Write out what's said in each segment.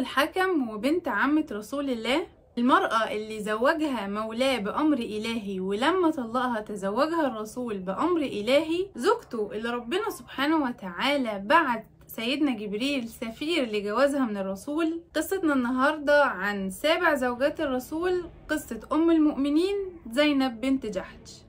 الحكم وبنت عمة رسول الله، المرأة اللي زوجها مولاه بأمر إلهي ولما طلقها تزوجها الرسول بأمر إلهي، زوجته اللي ربنا سبحانه وتعالى بعت سيدنا جبريل سفير لجوازها من الرسول. قصتنا النهاردة عن 7 زوجات الرسول، قصة أم المؤمنين زينب بنت جحش.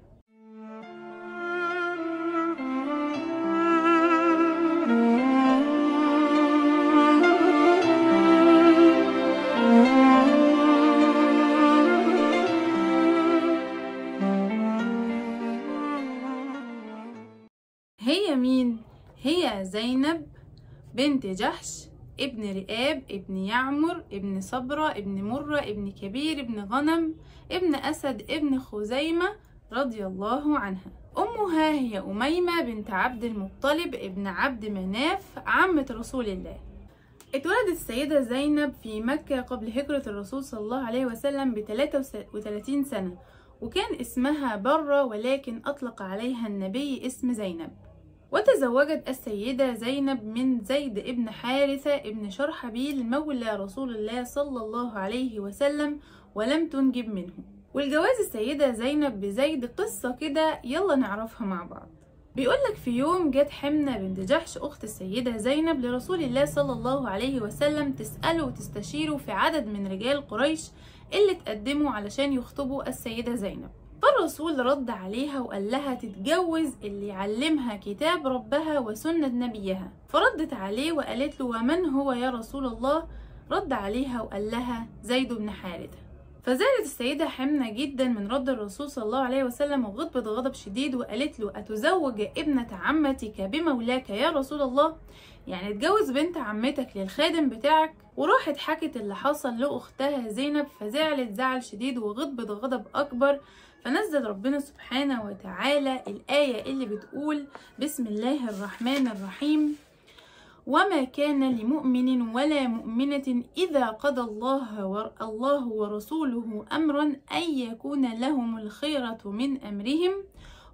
هي مين؟ هي زينب بنت جحش ابن رئاب ابن يعمر ابن صبرة ابن مرة ابن كبير ابن غنم ابن أسد ابن خزيمة رضي الله عنها. أمها هي أميمة بنت عبد المطلب ابن عبد مناف عمة رسول الله. اتولدت السيدة زينب في مكة قبل هجرة الرسول صلى الله عليه وسلم ب33 سنة، وكان اسمها برة، ولكن أطلق عليها النبي اسم زينب. وتزوجت السيدة زينب من زيد ابن حارثة ابن شرحبيل مولى رسول الله صلى الله عليه وسلم، ولم تنجب منه. والجواز السيدة زينب بزيد قصة كده يلا نعرفها مع بعض. بيقولك في يوم جت حمنة بنت جحش أخت السيدة زينب لرسول الله صلى الله عليه وسلم تسأله وتستشيره في عدد من رجال قريش اللي تقدموا علشان يخطبوا السيدة زينب. فالرسول رد عليها وقال لها تتجوز اللي يعلمها كتاب ربها وسنة نبيها. فردت عليه وقالت له ومن هو يا رسول الله؟ رد عليها وقال لها زيد بن حارثة. فزعلت السيدة حمنة جدا من رد الرسول صلى الله عليه وسلم وغضبت غضب شديد وقالت له أتزوج ابنة عمتك بمولاك يا رسول الله؟ يعني تجوز بنت عمتك للخادم بتاعك؟ وراحت حكت اللي حصل لأختها زينب، فزعلت زعل شديد وغضبت غضب أكبر. فنزل ربنا سبحانه وتعالى الآية اللي بتقول بسم الله الرحمن الرحيم: وما كان لمؤمن ولا مؤمنة إذا قضى الله ورسوله أمرا أن يكون لهم الخيرة من أمرهم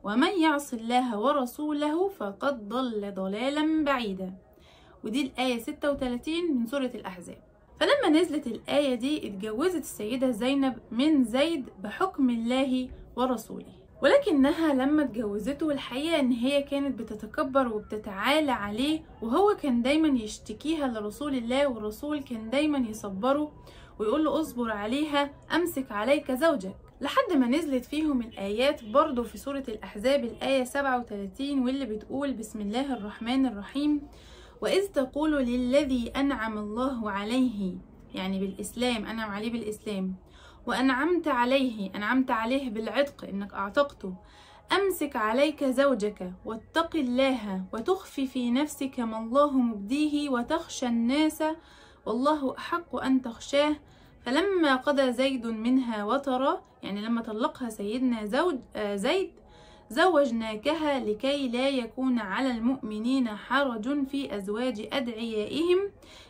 ومن يعص الله ورسوله فقد ضل ضلالا بعيدا. ودي الآية 36 من سورة الأحزاب. فلما نزلت الآية دي اتجوزت السيدة زينب من زيد بحكم الله ورسوله، ولكنها لما اتجوزته الحقيقة ان هي كانت بتتكبر وبتتعالى عليه، وهو كان دايما يشتكيها لرسول الله، والرسول كان دايما يصبره ويقول له اصبر عليها امسك عليك زوجك، لحد ما نزلت فيهم الآيات برضو في سورة الأحزاب الآية 37 واللي بتقول بسم الله الرحمن الرحيم: وإذ تقول للذي أنعم الله عليه، يعني بالإسلام أنعم عليه بالإسلام، وأنعمت عليه بالعتق إنك أعتقته، أمسك عليك زوجك واتق الله وتخفي في نفسك ما الله مبديه وتخشى الناس والله أحق أن تخشاه فلما قضى زيد منها وطرا، يعني لما طلقها سيدنا زيد زوجناكها لكي لا يكون على المؤمنين حرج في أزواج أدعيائهم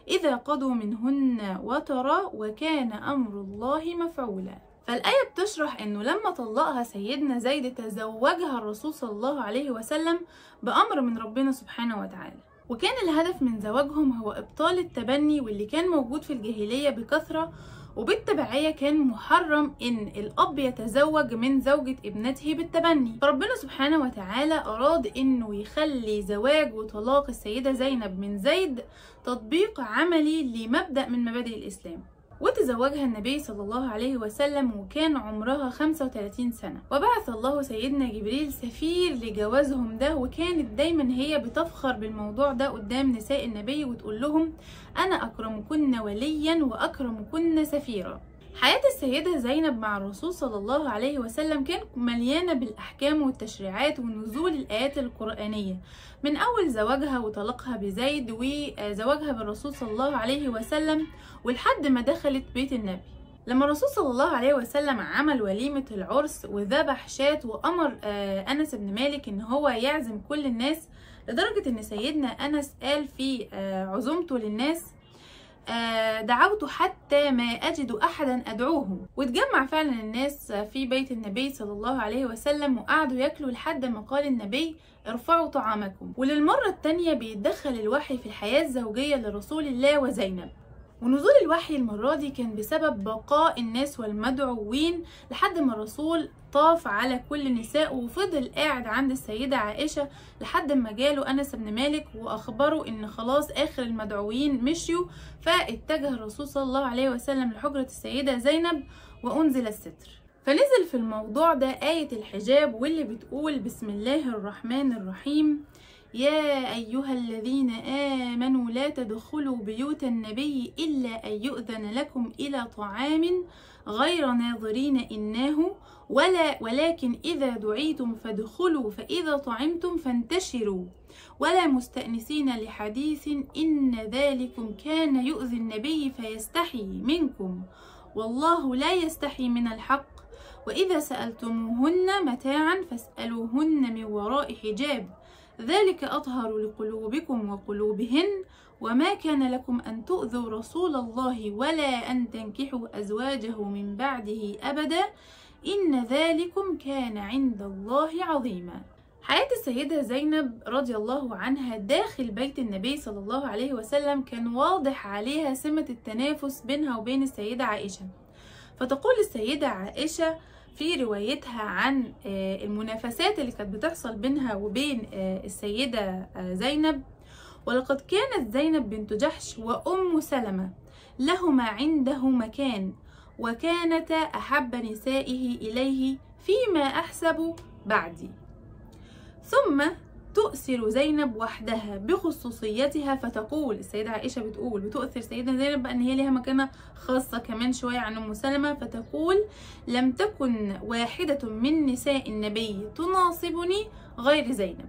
إذا قضوا منهن وطرا وكان أمر الله مفعولا. فالآية بتشرح أنه لما طلقها سيدنا زيد تزوجها الرسول صلى الله عليه وسلم بأمر من ربنا سبحانه وتعالى، وكان الهدف من زواجهم هو إبطال التبني واللي كان موجود في الجاهلية بكثرة، وبالتبعية كان محرم إن الأب يتزوج من زوجة ابنته بالتبني. فربنا سبحانه وتعالى أراد إنه يخلي زواج وطلاق السيدة زينب من زيد تطبيق عملي لمبدأ من مبادئ الإسلام. وتزوجها النبي صلى الله عليه وسلم وكان عمرها 35 سنة، وبعث الله سيدنا جبريل سفير لجوازهم ده، وكانت دايما هي بتفخر بالموضوع ده قدام نساء النبي وتقول لهم أنا أكرمكن وليا وأكرمكن سفيرا. حياة السيدة زينب مع الرسول صلى الله عليه وسلم كانت مليانة بالأحكام والتشريعات ونزول الآيات القرآنية، من أول زواجها وطلاقها بزيد وزواجها بالرسول صلى الله عليه وسلم ولحد ما دخلت بيت النبي. لما الرسول صلى الله عليه وسلم عمل وليمة العرس وذبح شاة وأمر أنس بن مالك إن هو يعزم كل الناس، لدرجة إن سيدنا أنس قال في عزومته للناس دعوت حتى ما أجد أحدا أدعوه. واتجمع فعلا الناس في بيت النبي صلى الله عليه وسلم وقعدوا ياكلوا لحد ما قال النبي ارفعوا طعامكم. وللمرة التانية بيتدخل الوحي في الحياة الزوجية لرسول الله وزينب، ونزول الوحي المرة دي كان بسبب بقاء الناس والمدعوين لحد ما الرسول طاف على كل نساء وفضل قاعد عند السيدة عائشة لحد ما جاله أنس بن مالك وأخبره إن خلاص آخر المدعوين مشيوا، فاتجه الرسول صلى الله عليه وسلم لحجرة السيدة زينب وأنزل الستر. فنزل في الموضوع ده آية الحجاب واللي بتقول: بسم الله الرحمن الرحيم، يا أيها الذين آمنوا لا تدخلوا بيوت النبي إلا أن يؤذن لكم إلى طعام غير ناظرين إناه ولكن إذا دعيتم فادخلوا فإذا طعمتم فانتشروا ولا مستأنسين لحديث إن ذلكم كان يؤذي النبي فيستحي منكم والله لا يستحي من الحق وإذا سألتموهن متاعا فاسألوهن من وراء حجاب ذلك أطهر لقلوبكم وقلوبهن وما كان لكم أن تؤذوا رسول الله ولا أن تنكحوا أزواجه من بعده أبدا إن ذلكم كان عند الله عظيما. حياة السيدة زينب رضي الله عنها داخل بيت النبي صلى الله عليه وسلم كان واضح عليها سمة التنافس بينها وبين السيدة عائشة. فتقول السيدة عائشة في روايتها عن المنافسات اللي كانت بتحصل بينها وبين السيدة زينب: ولقد كانت زينب بنت جحش وأم سلمة لهما عنده مكان وكانتا أحب نسائه إليه فيما أحسب بعدي، ثم تؤثر زينب وحدها بخصوصيتها. فتقول السيدة عائشة بتؤثر سيدة زينب بأن هي لها مكانة خاصة كمان شوية عن أم سلمة، فتقول: لم تكن واحدة من نساء النبي تناصبني غير زينب.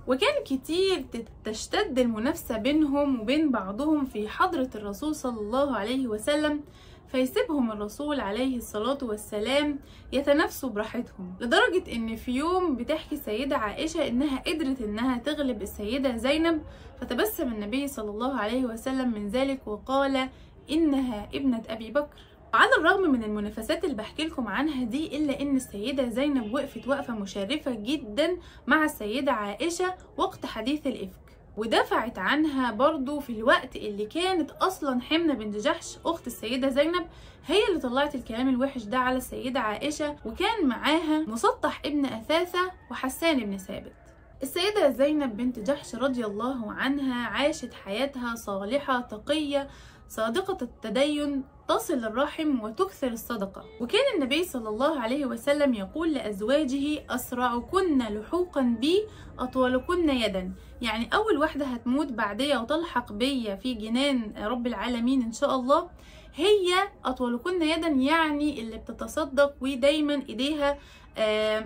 وكان كتير تشتد المنافسة بينهم وبين بعضهم في حضرة الرسول صلى الله عليه وسلم، فيسيبهم الرسول عليه الصلاة والسلام يتنافسوا براحتهم، لدرجة ان في يوم بتحكي السيدة عائشة انها قدرت انها تغلب السيدة زينب، فتبسم النبي صلى الله عليه وسلم من ذلك وقال: انها ابنة ابي بكر. على الرغم من المنافسات اللي بحكي لكم عنها دي، الا ان السيدة زينب وقفت وقفة مشرفة جدا مع السيدة عائشة وقت حديث الإفك، ودفعت عنها برضو في الوقت اللي كانت أصلا حمنة بنت جحش أخت السيدة زينب هي اللي طلعت الكلام الوحش ده على السيدة عائشة، وكان معاها مسطح ابن أثاثة وحسان بن ثابت. السيدة زينب بنت جحش رضي الله عنها عاشت حياتها صالحة تقية صادقة التدين، تصل الرحم وتكثر الصدقة. وكان النبي صلى الله عليه وسلم يقول لأزواجه: أسرعكن لحوقا بي أطولكن يدا، يعني أول واحدة هتموت بعدية وتلحق بيا في جنان رب العالمين إن شاء الله هي أطولكن يدا، يعني اللي بتتصدق ودايما إيديها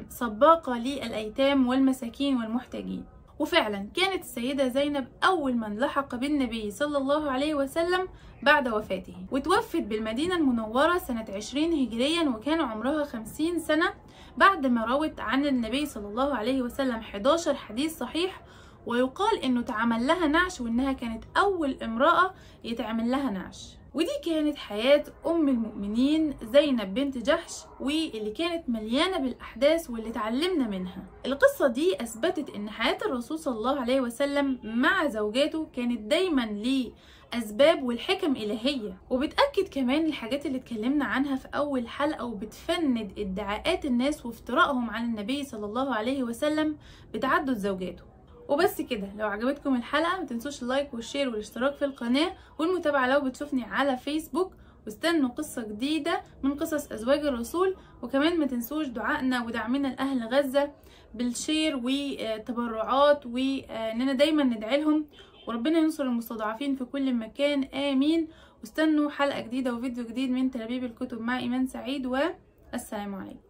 سباقة للأيتام والمساكين والمحتاجين. وفعلا كانت السيدة زينب أول من لحق بالنبي صلى الله عليه وسلم بعد وفاته، وتوفت بالمدينة المنورة سنة 20 هجريا وكان عمرها 50 سنة، بعد ما روت عن النبي صلى الله عليه وسلم 11 حديث صحيح، ويقال انه تعمل لها نعش وانها كانت أول امرأة يتعمل لها نعش. ودي كانت حياة أم المؤمنين زينب بنت جحش، واللي كانت مليانة بالأحداث واللي اتعلمنا منها. القصة دي أثبتت إن حياة الرسول صلى الله عليه وسلم مع زوجاته كانت دايما ليه أسباب والحكم إلهية، وبتأكد كمان الحاجات اللي اتكلمنا عنها في أول حلقة، وبتفند ادعاءات الناس وافتراءهم على النبي صلى الله عليه وسلم بتعدد زوجاته. وبس كده، لو عجبتكم الحلقة متنسوش اللايك والشير والاشتراك في القناة والمتابعة لو بتشوفني على فيسبوك، واستنوا قصة جديدة من قصص أزواج الرسول. وكمان متنسوش دعائنا ودعمنا لأهل غزة بالشير والتبرعات، وإننا دايما ندعي لهم، وربنا ينصر المستضعفين في كل مكان، آمين. واستنوا حلقة جديدة وفيديو جديد من تلابيب الكتب مع إيمان سعيد، والسلام عليكم.